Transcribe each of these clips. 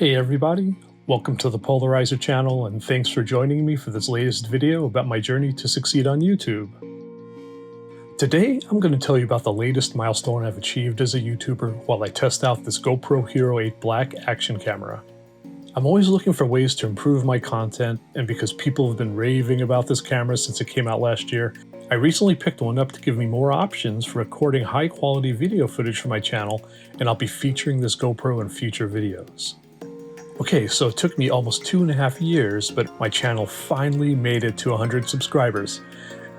Hey everybody, welcome to the Pollerizer channel and thanks for joining me for this latest video about my journey to succeed on YouTube. Today I'm going to tell you about the latest milestone I've achieved as a YouTuber while I test out this GoPro Hero 8 Black action camera. I'm always looking for ways to improve my content, and because people have been raving about this camera since it came out last year, I recently picked one up to give me more options for recording high quality video footage for my channel, and I'll be featuring this GoPro in future videos. Okay, so it took me almost 2.5 years, but my channel finally made it to 100 subscribers.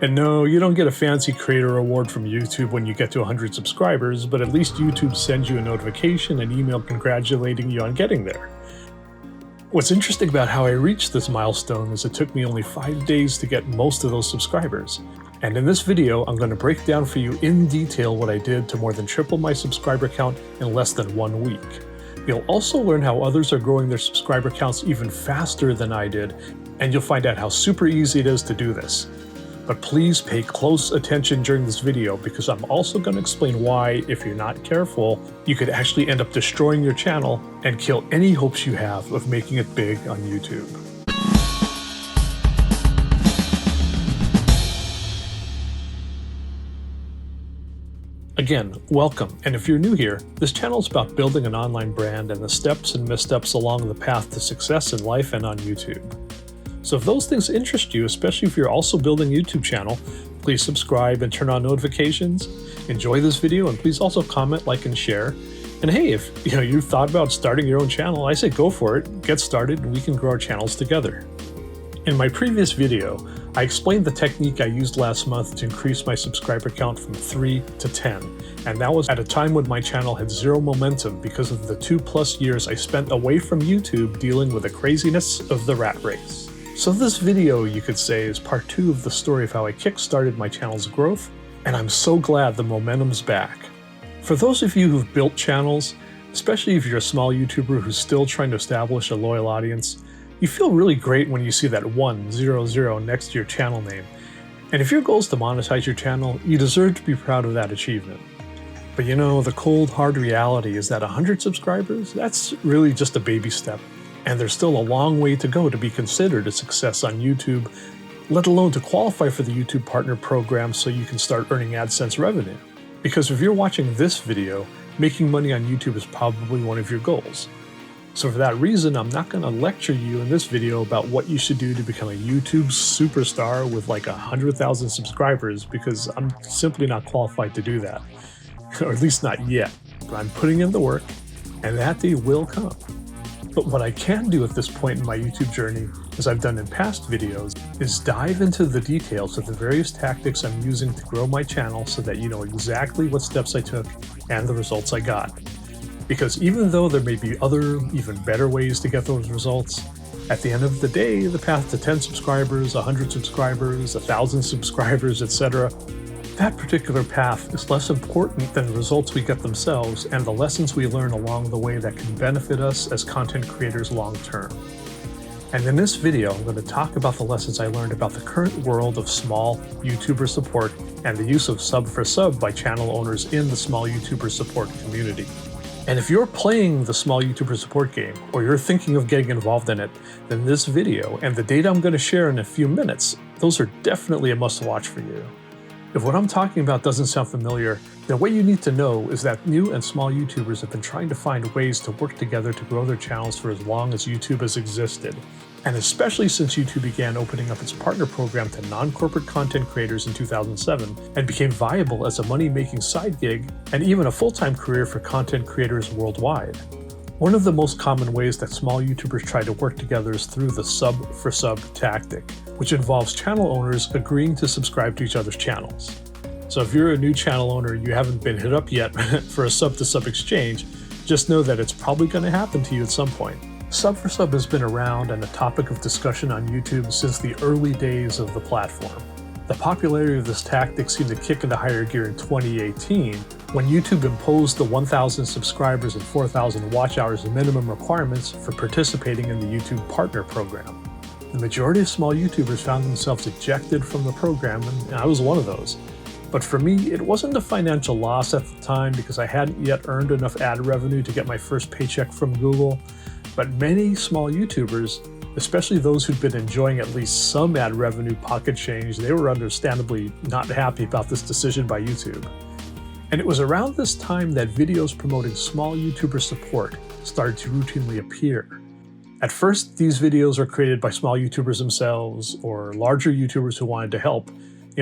And no, you don't get a fancy creator award from YouTube when you get to 100 subscribers, but at least YouTube sends you a notification and email congratulating you on getting there. What's interesting about how I reached this milestone is it took me only 5 days to get most of those subscribers. And in this video, I'm going to break down for you in detail what I did to more than triple my subscriber count in less than 1 week. You'll also learn how others are growing their subscriber counts even faster than I did, and you'll find out how super easy it is to do this. But please pay close attention during this video because I'm also going to explain why, if you're not careful, you could actually end up destroying your channel and kill any hopes you have of making it big on YouTube. Again, welcome, and if you're new here, this channel is about building an online brand and the steps and missteps along the path to success in life and on YouTube. So if those things interest you, especially if you're also building a YouTube channel, please subscribe and turn on notifications, enjoy this video, and please also comment, like, and share. And hey, if you've thought about starting your own channel, I say go for it, get started, and we can grow our channels together. In my previous video, I explained the technique I used last month to increase my subscriber count from 3 to 10, and that was at a time when my channel had zero momentum because of the 2+ years I spent away from YouTube dealing with the craziness of the rat race. So this video, you could say, is part 2 of the story of how I kick-started my channel's growth, and I'm so glad the momentum's back. For those of you who've built channels, especially if you're a small YouTuber who's still trying to establish a loyal audience, you feel really great when you see that 100 next to your channel name. And if your goal is to monetize your channel, you deserve to be proud of that achievement. But the cold hard reality is that 100 subscribers, that's really just a baby step. And there's still a long way to go to be considered a success on YouTube, let alone to qualify for the YouTube Partner Program so you can start earning AdSense revenue. Because if you're watching this video, making money on YouTube is probably one of your goals. So for that reason, I'm not going to lecture you in this video about what you should do to become a YouTube superstar with like 100,000 subscribers, because I'm simply not qualified to do that. Or at least not yet. But I'm putting in the work, and that day will come. But what I can do at this point in my YouTube journey, as I've done in past videos, is dive into the details of the various tactics I'm using to grow my channel so that you know exactly what steps I took and the results I got. Because even though there may be other, even better ways to get those results, at the end of the day, the path to 10 subscribers, 100 subscribers, 1,000 subscribers, etc., that particular path is less important than the results we get themselves and the lessons we learn along the way that can benefit us as content creators long term. And in this video, I'm going to talk about the lessons I learned about the current world of small YouTuber support and the use of Sub4Sub by channel owners in the small YouTuber support community. And if you're playing the small YouTuber support game, or you're thinking of getting involved in it, then this video and the data I'm going to share in a few minutes, those are definitely a must-watch for you. If what I'm talking about doesn't sound familiar, then what you need to know is that new and small YouTubers have been trying to find ways to work together to grow their channels for as long as YouTube has existed. And especially since YouTube began opening up its partner program to non-corporate content creators in 2007 and became viable as a money-making side gig and even a full-time career for content creators worldwide. One of the most common ways that small YouTubers try to work together is through the Sub4Sub tactic, which involves channel owners agreeing to subscribe to each other's channels. So if you're a new channel owner and you haven't been hit up yet for a sub-to-sub exchange, just know that it's probably going to happen to you at some point. Sub4Sub has been around and a topic of discussion on YouTube since the early days of the platform. The popularity of this tactic seemed to kick into higher gear in 2018 when YouTube imposed the 1,000 subscribers and 4,000 watch hours minimum requirements for participating in the YouTube Partner Program. The majority of small YouTubers found themselves ejected from the program, and I was one of those. But for me, it wasn't a financial loss at the time because I hadn't yet earned enough ad revenue to get my first paycheck from Google. But many small YouTubers, especially those who'd been enjoying at least some ad revenue pocket change, they were understandably not happy about this decision by YouTube. And it was around this time that videos promoting small YouTuber support started to routinely appear. At first, these videos are created by small YouTubers themselves or larger YouTubers who wanted to help,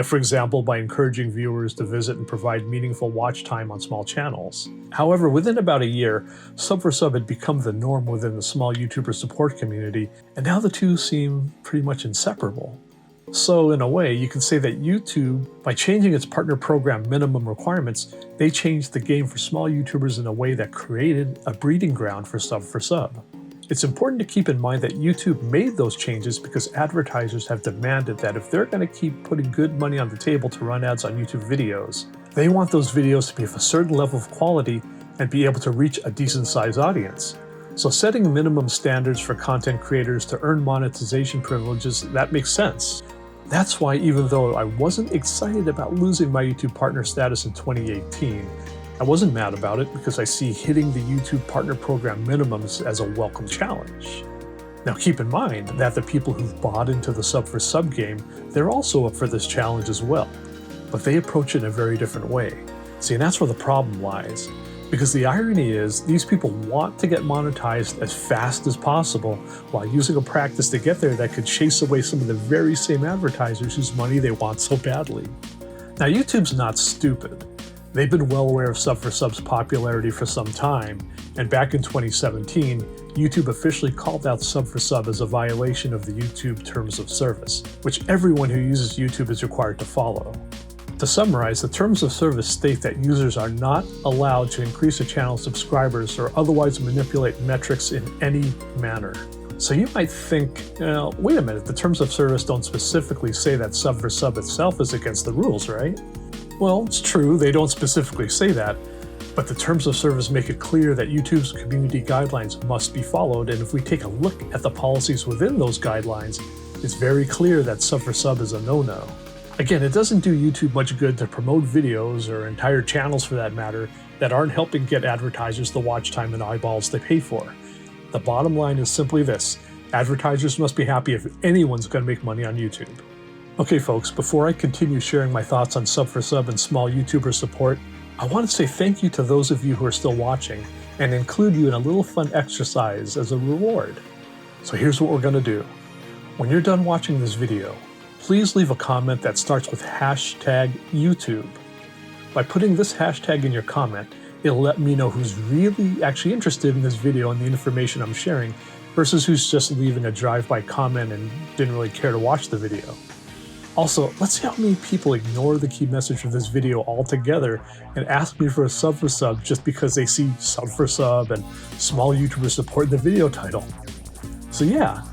for example, by encouraging viewers to visit and provide meaningful watch time on small channels. However, within about a year, Sub4Sub had become the norm within the small YouTuber support community, and now the two seem pretty much inseparable. So in a way, you can say that YouTube, by changing its partner program minimum requirements, they changed the game for small YouTubers in a way that created a breeding ground for Sub4Sub. It's important to keep in mind that YouTube made those changes because advertisers have demanded that if they're going to keep putting good money on the table to run ads on YouTube videos, they want those videos to be of a certain level of quality and be able to reach a decent-sized audience. So setting minimum standards for content creators to earn monetization privileges, that makes sense. That's why even though I wasn't excited about losing my YouTube partner status in 2018, I wasn't mad about it because I see hitting the YouTube Partner Program minimums as a welcome challenge. Now keep in mind that the people who've bought into the Sub4Sub game, they're also up for this challenge as well, but they approach it in a very different way. See, and that's where the problem lies. Because the irony is, these people want to get monetized as fast as possible while using a practice to get there that could chase away some of the very same advertisers whose money they want so badly. Now YouTube's not stupid. They've been well aware of Sub4Sub's popularity for some time, and back in 2017, YouTube officially called out Sub4Sub as a violation of the YouTube Terms of Service, which everyone who uses YouTube is required to follow. To summarize, the Terms of Service state that users are not allowed to increase a channel's subscribers or otherwise manipulate metrics in any manner. So you might think, wait a minute, the Terms of Service don't specifically say that Sub4Sub itself is against the rules, right? Well, it's true, they don't specifically say that, but the Terms of Service make it clear that YouTube's community guidelines must be followed, and if we take a look at the policies within those guidelines, it's very clear that Sub4Sub is a no-no. Again, it doesn't do YouTube much good to promote videos, or entire channels for that matter, that aren't helping get advertisers the watch time and eyeballs they pay for. The bottom line is simply this: advertisers must be happy if anyone's going to make money on YouTube. Okay folks, before I continue sharing my thoughts on Sub4Sub and small YouTuber support, I want to say thank you to those of you who are still watching and include you in a little fun exercise as a reward. So here's what we're going to do. When you're done watching this video, please leave a comment that starts with #YouTube. By putting this hashtag in your comment, it'll let me know who's really actually interested in this video and the information I'm sharing versus who's just leaving a drive-by comment and didn't really care to watch the video. Also, let's see how many people ignore the key message of this video altogether and ask me for a Sub4Sub just because they see Sub4Sub and small YouTuber support in the video title. So yeah,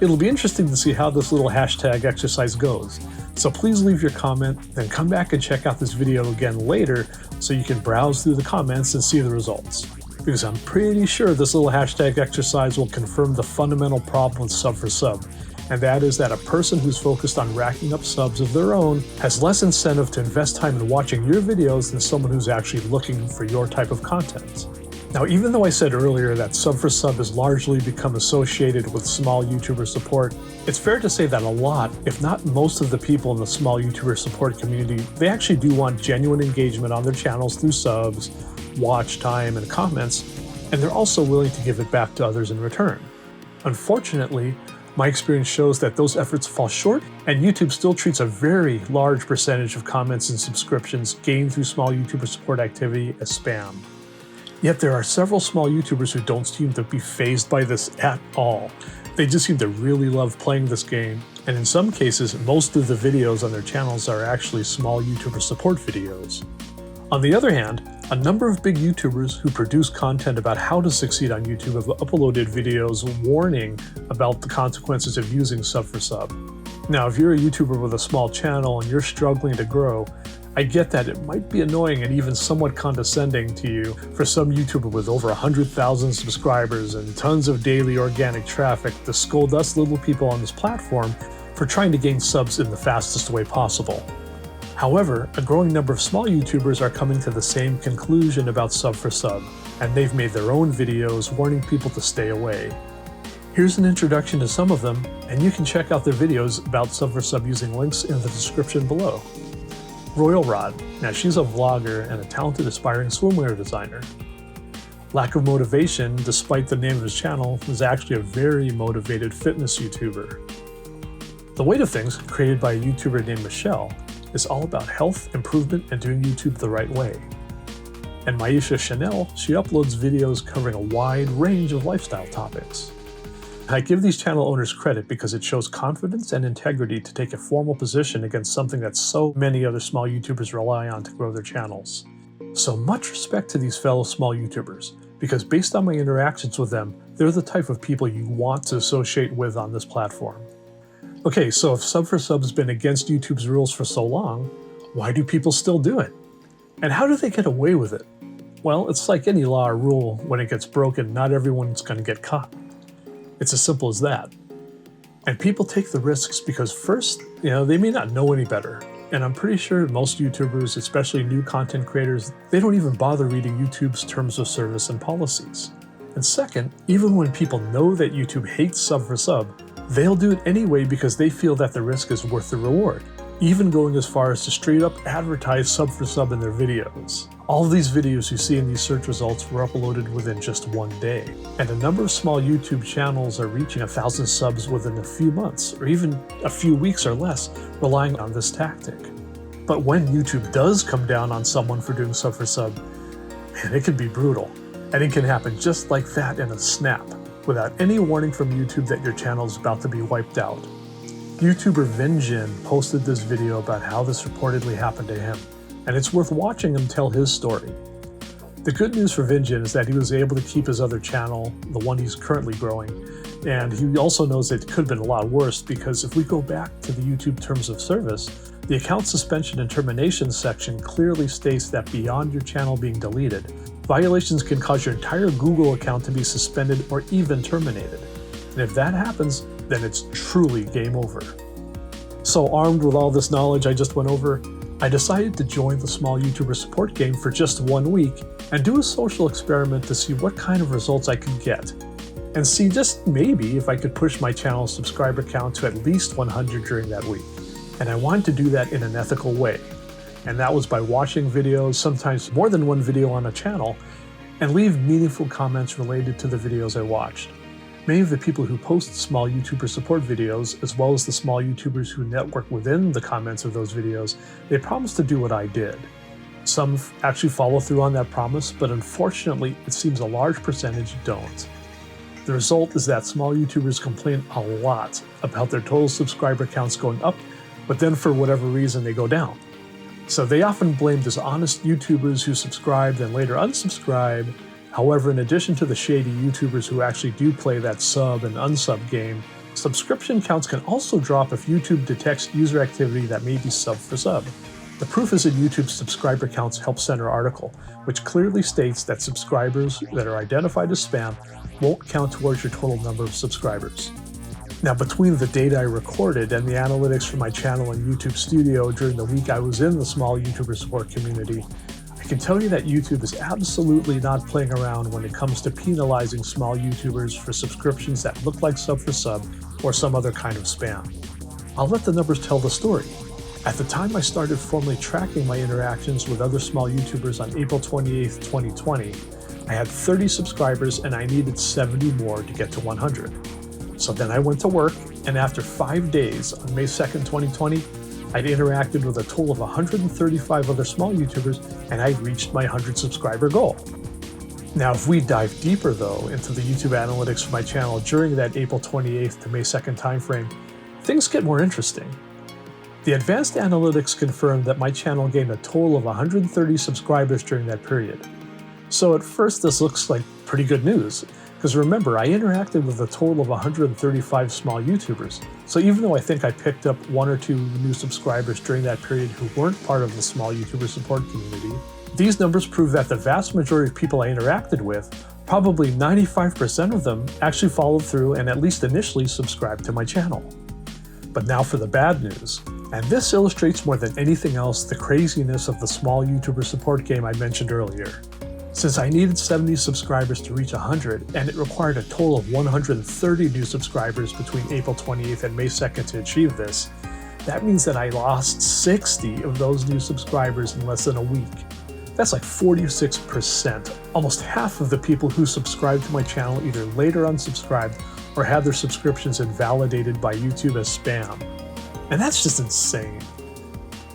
it'll be interesting to see how this little hashtag exercise goes. So please leave your comment, then come back and check out this video again later so you can browse through the comments and see the results. Because I'm pretty sure this little hashtag exercise will confirm the fundamental problem with Sub4Sub, and that is that a person who's focused on racking up subs of their own has less incentive to invest time in watching your videos than someone who's actually looking for your type of content. Now, even though I said earlier that Sub4Sub has largely become associated with small YouTuber support, it's fair to say that a lot, if not most of the people in the small YouTuber support community, they actually do want genuine engagement on their channels through subs, watch time, and comments, and they're also willing to give it back to others in return. Unfortunately, my experience shows that those efforts fall short, and YouTube still treats a very large percentage of comments and subscriptions gained through small YouTuber support activity as spam. Yet there are several small YouTubers who don't seem to be fazed by this at all. They just seem to really love playing this game, and in some cases, most of the videos on their channels are actually small YouTuber support videos. On the other hand, a number of big YouTubers who produce content about how to succeed on YouTube have uploaded videos warning about the consequences of using Sub4Sub. Now, if you're a YouTuber with a small channel and you're struggling to grow, I get that it might be annoying and even somewhat condescending to you for some YouTuber with over 100,000 subscribers and tons of daily organic traffic to scold us little people on this platform for trying to gain subs in the fastest way possible. However, a growing number of small YouTubers are coming to the same conclusion about Sub4Sub, and they've made their own videos warning people to stay away. Here's an introduction to some of them, and you can check out their videos about Sub4Sub using links in the description below. Royal Rod. Now she's a vlogger and a talented aspiring swimwear designer. Lack of Motivation, despite the name of his channel, is actually a very motivated fitness YouTuber. The Weight of Things, created by a YouTuber named Michelle, is all about health, improvement, and doing YouTube the right way. And Maisha Chanel, she uploads videos covering a wide range of lifestyle topics. I give these channel owners credit because it shows confidence and integrity to take a formal position against something that so many other small YouTubers rely on to grow their channels. So much respect to these fellow small YouTubers, because based on my interactions with them, they're the type of people you want to associate with on this platform. Okay, so if Sub4Sub has been against YouTube's rules for so long, why do people still do it? And how do they get away with it? Well, it's like any law or rule, when it gets broken, not everyone's going to get caught. It's as simple as that. And people take the risks because first, they may not know any better. And I'm pretty sure most YouTubers, especially new content creators, they don't even bother reading YouTube's terms of service and policies. And second, even when people know that YouTube hates Sub4Sub, they'll do it anyway because they feel that the risk is worth the reward, even going as far as to straight up advertise Sub4Sub in their videos. All of these videos you see in these search results were uploaded within just one day, and a number of small YouTube channels are reaching 1,000 subs within a few months, or even a few weeks or less, relying on this tactic. But when YouTube does come down on someone for doing Sub4Sub, man, it can be brutal, and it can happen just like that in a snap, without any warning from YouTube that your channel is about to be wiped out. YouTuber VinGin posted this video about how this reportedly happened to him, and it's worth watching him tell his story. The good news for VinGin is that he was able to keep his other channel, the one he's currently growing, and he also knows that it could have been a lot worse because if we go back to the YouTube terms of service, the account suspension and termination section clearly states that beyond your channel being deleted, violations can cause your entire Google account to be suspended or even terminated. And if that happens, then it's truly game over. So armed with all this knowledge I just went over, I decided to join the small YouTuber support game for just 1 week and do a social experiment to see what kind of results I could get. And see just maybe if I could push my channel's subscriber count to at least 100 during that week. And I wanted to do that in an ethical way. And that was by watching videos, sometimes more than one video on a channel, and leave meaningful comments related to the videos I watched. Many of the people who post small YouTuber support videos, as well as the small YouTubers who network within the comments of those videos, they promised to do what I did. Some actually follow through on that promise, but unfortunately, it seems a large percentage don't. The result is that small YouTubers complain a lot about their total subscriber counts going up, but then for whatever reason they go down. So they often blame dishonest YouTubers who subscribed and later unsubscribe. However, in addition to the shady YouTubers who actually do play that sub and unsub game, subscription counts can also drop if YouTube detects user activity that may be Sub4Sub. The proof is in YouTube's subscriber counts help center article, which clearly states that subscribers that are identified as spam won't count towards your total number of subscribers. Now, between the data I recorded and the analytics from my channel and YouTube Studio during the week I was in the small YouTuber support community, I can tell you that YouTube is absolutely not playing around when it comes to penalizing small YouTubers for subscriptions that look like Sub4Sub or some other kind of spam. I'll let the numbers tell the story. At the time I started formally tracking my interactions with other small YouTubers on April 28, 2020, I had 30 subscribers and I needed 70 more to get to 100. So then I went to work, and after 5 days, on May 2nd, 2020, I'd interacted with a total of 135 other small YouTubers, and I reached my 100 subscriber goal. Now, if we dive deeper though into the YouTube analytics for my channel during that April 28th to May 2nd timeframe, things get more interesting. The advanced analytics confirmed that my channel gained a total of 130 subscribers during that period. So at first this looks like pretty good news, because remember, I interacted with a total of 135 small YouTubers. So even though I think I picked up 1 or 2 new subscribers during that period who weren't part of the small YouTuber support community, these numbers prove that the vast majority of people I interacted with, probably 95% of them, actually followed through and at least initially subscribed to my channel. But now for the bad news. And this illustrates more than anything else the craziness of the small YouTuber support game I mentioned earlier. Since I needed 70 subscribers to reach 100, and it required a total of 130 new subscribers between April 28th and May 2nd to achieve this, that means that I lost 60 of those new subscribers in less than a week. That's like 46%. Almost half of the people who subscribed to my channel either later unsubscribed or had their subscriptions invalidated by YouTube as spam. And that's just insane.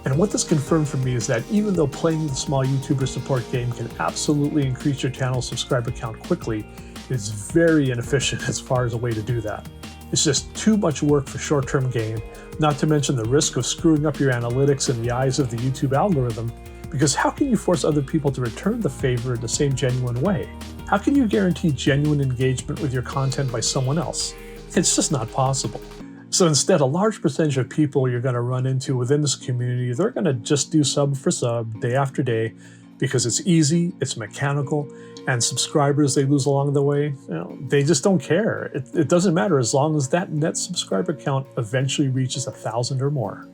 And what this confirmed for me is that even though playing the small YouTuber support game can absolutely increase your channel's subscriber count quickly, it's very inefficient as far as a way to do that. It's just too much work for short-term gain, not to mention the risk of screwing up your analytics in the eyes of the YouTube algorithm, because how can you force other people to return the favor in the same genuine way? How can you guarantee genuine engagement with your content by someone else? It's just not possible. So instead, a large percentage of people you're going to run into within this community, they're going to just do sub for sub day after day because it's easy, it's mechanical, and subscribers they lose along the way, they just don't care. It doesn't matter as long as that net subscriber count eventually reaches 1,000 or more.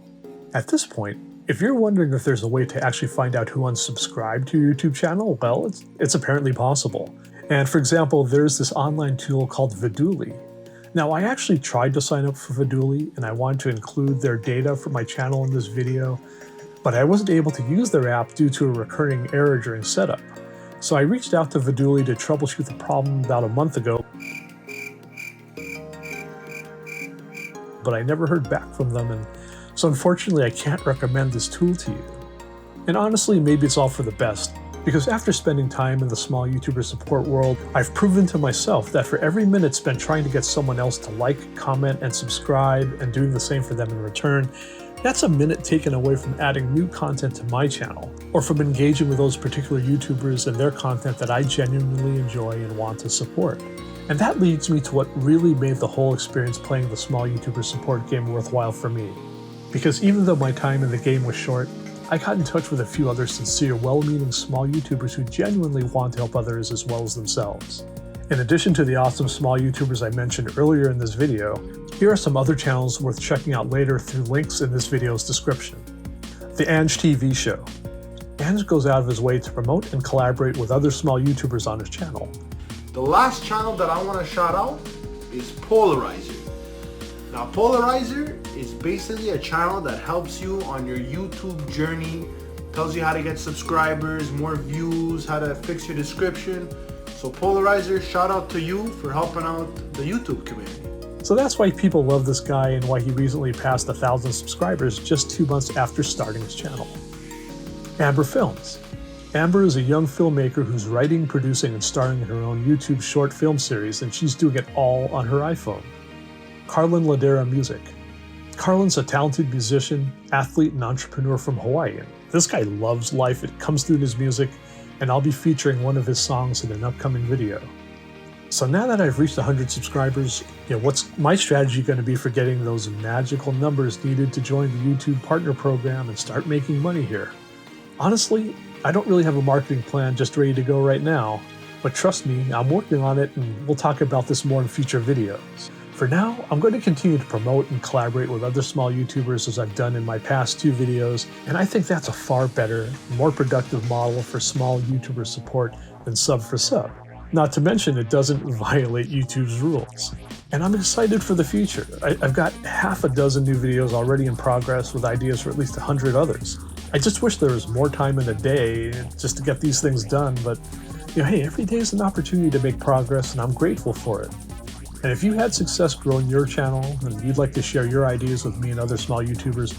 At this point, if you're wondering if there's a way to actually find out who unsubscribed to your YouTube channel, well, it's apparently possible. And for example, there's this online tool called Vidooly. Now, I actually tried to sign up for Vidooly, and I wanted to include their data for my channel in this video, but I wasn't able to use their app due to a recurring error during setup. So I reached out to Vidooly to troubleshoot the problem about a month ago, but I never heard back from them, and so unfortunately I can't recommend this tool to you. And honestly, maybe it's all for the best, because after spending time in the small YouTuber support world, I've proven to myself that for every minute spent trying to get someone else to like, comment, and subscribe, and doing the same for them in return, that's a minute taken away from adding new content to my channel, or from engaging with those particular YouTubers and their content that I genuinely enjoy and want to support. And that leads me to what really made the whole experience playing the small YouTuber support game worthwhile for me. Because even though my time in the game was short, I got in touch with a few other sincere, well-meaning small YouTubers who genuinely want to help others as well as themselves. In addition to the awesome small YouTubers I mentioned earlier in this video, here are some other channels worth checking out later through links in this video's description. The Ange TV Show. Ange goes out of his way to promote and collaborate with other small YouTubers on his channel. The last channel that I want to shout out is Pollerizer. Now, Pollerizer is basically a channel that helps you on your YouTube journey, tells you how to get subscribers, more views, how to fix your description. So Pollerizer, shout out to you for helping out the YouTube community. So that's why people love this guy and why he recently passed 1,000 subscribers just 2 months after starting his channel. Amber Films. Amber is a young filmmaker who's writing, producing, and starring in her own YouTube short film series, and she's doing it all on her iPhone. Carlin Ladera Music. Carlin's a talented musician, athlete, and entrepreneur from Hawaii. And this guy loves life. It comes through in his music, and I'll be featuring one of his songs in an upcoming video. So now that I've reached 100 subscribers, what's my strategy going to be for getting those magical numbers needed to join the YouTube Partner Program and start making money here? Honestly, I don't really have a marketing plan just ready to go right now, but trust me, I'm working on it, and we'll talk about this more in future videos. For now, I'm going to continue to promote and collaborate with other small YouTubers as I've done in my past 2 videos, and I think that's a far better, more productive model for small YouTuber support than Sub4Sub. Not to mention it doesn't violate YouTube's rules. And I'm excited for the future. I've got half a dozen new videos already in progress with ideas for at least 100 others. I just wish there was more time in a day just to get these things done, but hey, every day is an opportunity to make progress, and I'm grateful for it. And if you had success growing your channel and you'd like to share your ideas with me and other small YouTubers,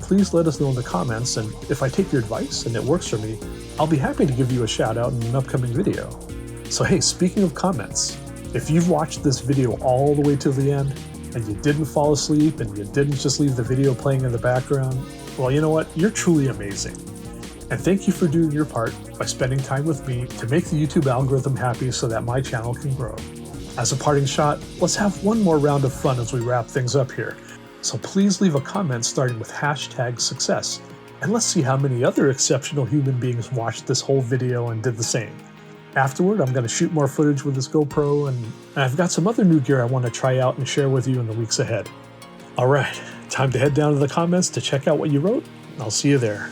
please let us know in the comments, and if I take your advice and it works for me, I'll be happy to give you a shout out in an upcoming video. So hey, speaking of comments, if you've watched this video all the way to the end and you didn't fall asleep and you didn't just leave the video playing in the background, well, you know what? You're truly amazing. And thank you for doing your part by spending time with me to make the YouTube algorithm happy so that my channel can grow. As a parting shot, let's have one more round of fun as we wrap things up here. So please leave a comment starting with #success, and let's see how many other exceptional human beings watched this whole video and did the same. Afterward, I'm going to shoot more footage with this GoPro, and I've got some other new gear I want to try out and share with you in the weeks ahead. Alright, time to head down to the comments to check out what you wrote. I'll see you there.